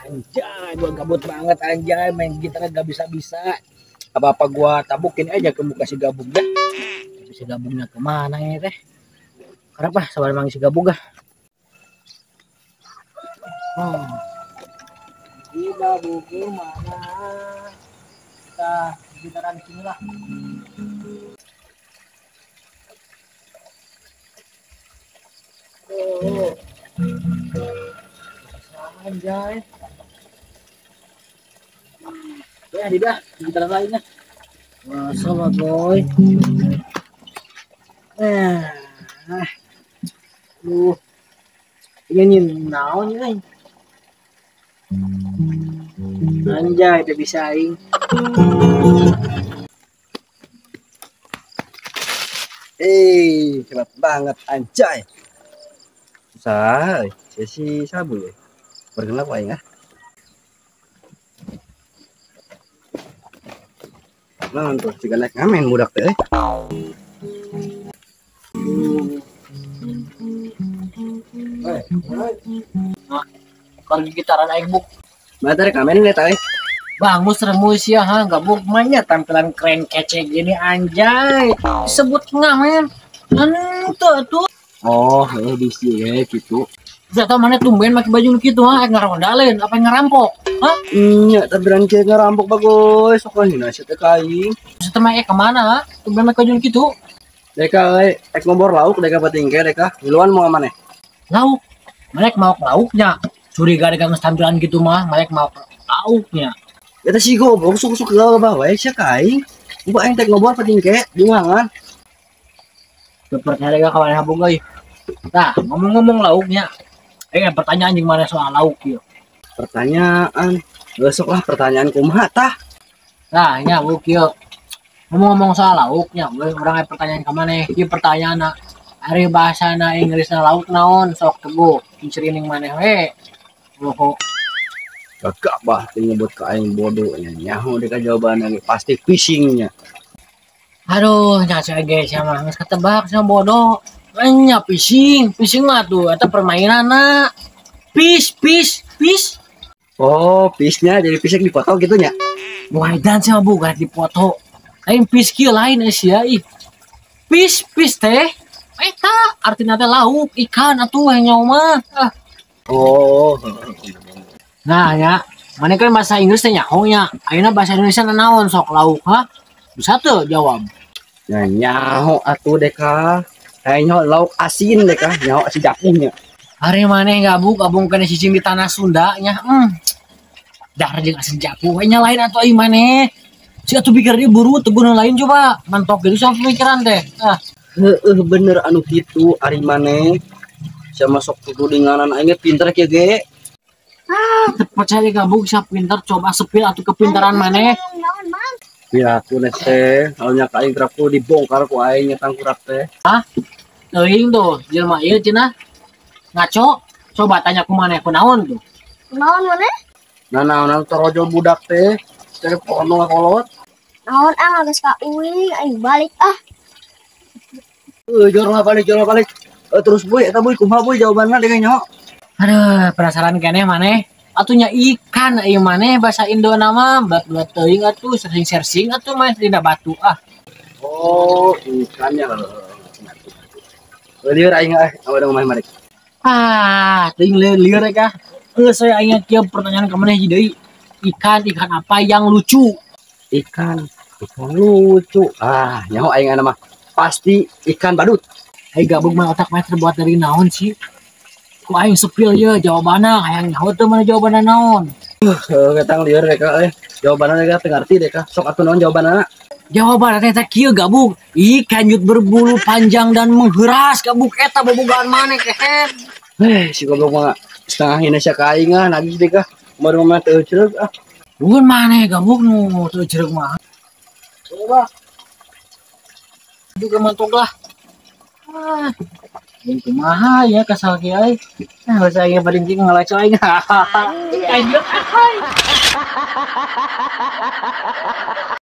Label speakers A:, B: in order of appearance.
A: Anjay, gua gabut banget anjay, main gitar gak bisa-bisa. Apa-apa gua tabukin aja ke muka si Gabung dah. Tapi si Gabungnya kemana ini teh? Kenapa sabar mang si Gabung gah? Hmm. Si Gabung kemana? Kita gitaran di sini lah. Oh. Anjay. Ya, tidak, gitar lainnya. Wah, sama boy. Aduh, ini naon nih. Anjay, udah bisa aing.
B: Cepat banget anjay. Susah, si sabu ya. Bergelap aing ah. Nah, untuk jika naik ngamen budak teh.
A: Kalau gitaran aing buk.
B: Baterai ngamen lihat teh.
A: Bangus remus ya ha, gabung mainnya tampilan keren kece gini anjay. Disebut ngamen. Tuh.
B: Oh, di sini gitu.
A: Gak tau mana tumben pakai baju gitu ha, ngarondalin, apa ngerampok? Hah?
B: Iya, tampilan kayak ngerampok bagus. Sok ini nasi teh kain.
A: Setema kemana ha? Tumben pakai baju gitu.
B: Deka ngobrol lauk deka patingke deka. Miluan mau mana?
A: Lauk. Mereka mau lauknya. Curiga dengan tampilan gitu mah, mereka mau lauknya.
B: Kita sih goblok suka ke bawah sih kain. Buka yang tek ngobrol patingke di mangan.
A: Sepertinya deka kawan habung euy. Nah, ngomong-ngomong lauknya. Pertanyaan yang mana soal lauk yuk?
B: Pertanyaan. Besok lah pertanyaan kumaha tah.
A: Nah, nya buk yuk. Ngomong-ngomong soal lauknya, orang pertanyaan kemana? Ini pertanyaan hari bahasa Inggrisnya lauk naon sok teguh. Cerining mana we? Loh.
B: Gagak bah nyebut ke aing bodohnya. Nyaho deka jawabannya pasti fishingnya.
A: Aduh, nyasa guys sama geus ketebak sama bodoh. Nya fishing mah tuh eta permainan na. Fish.
B: Oh, fishnya jadi fish di foto gitu nya.
A: Wah, dan sama bukan di foto. Lain fish kieu lain Asia ih. Fish teh. Eta artinya teh lauk, ikan atuh nya mah.
B: Oh.
A: Nah, ya. Mana kan bahasa Inggris teh nyaho nya. Ayeuna bahasa Indonesia naon sok lauk, ha? Bisa tuh jawab.
B: Nah, nyaho atuh deka. Kayaknya lauk asin deka, nyaho si japunya.
A: Hari maneh gabung kena cicing di tanah Sunda nya. Dar jeung asin japu we lain atuh ieu maneh. Si atuh pikir dia buru tegunan lain coba. Mantok gitu sama pemikiran teh.
B: Bener anu kitu ari maneh. Sama sok kudu denganan aing pinter kieu ge.
A: Percaya gabung siap pinter coba sepil atuh kepintaran maneh.
B: Ya tuh teh, halnya ka aing trapu dibongkar ku aing nyetang kurap teh.
A: Teuing tuh, jelema ieu cenah. Ngaco, coba tanya ku maneh kunaon tuh.
C: Naon maneh?
B: Nah, naon torojol budak teh, telepon kolot.
C: Naon geus ka uing aing balik ah.
B: Jorong balik. Terus boy, eta boy kumaha boy jawabanna dengan nyaho.
A: Aduh, penasaran keneh maneh. Atunya ikan ieu maneh bahasa Indo nama buat teuing atuh searching atuh mah dina batu ah.
B: Oh, ikannya. Lieur aing awalna mah mari.
A: Teuing lieur ka. Geus saya aing kieu pertanyaan ka maneh deui. Ikan apa yang lucu?
B: Ikan lucu. Nyaho aing mah pasti ikan badut.
A: Hai gabung mah otak mah terbuat dari naon sih? Ku aing sepil ya jawabanna hayang nyaho teu mana jawabanna naon.
B: Ketang lieur deka jawabanna deka teu ngarti deka. Sok atuh naon jawabanna?
A: Jawabanna teh kieu gabung. Ikan yut berbulu panjang dan mengheras gabung eta bobogaan maneh kehen.
B: Si goblok mah setengah Indonesia ka aing nagih deka. Baru mah teu ceureuh
A: Bukan maneh gabung nu teu ceureuh mah. Coba. Juga mantuk lah. Yang kumaha ya kasal kieu euy. Bahasa aing barincing ngalaco aing. Anjir.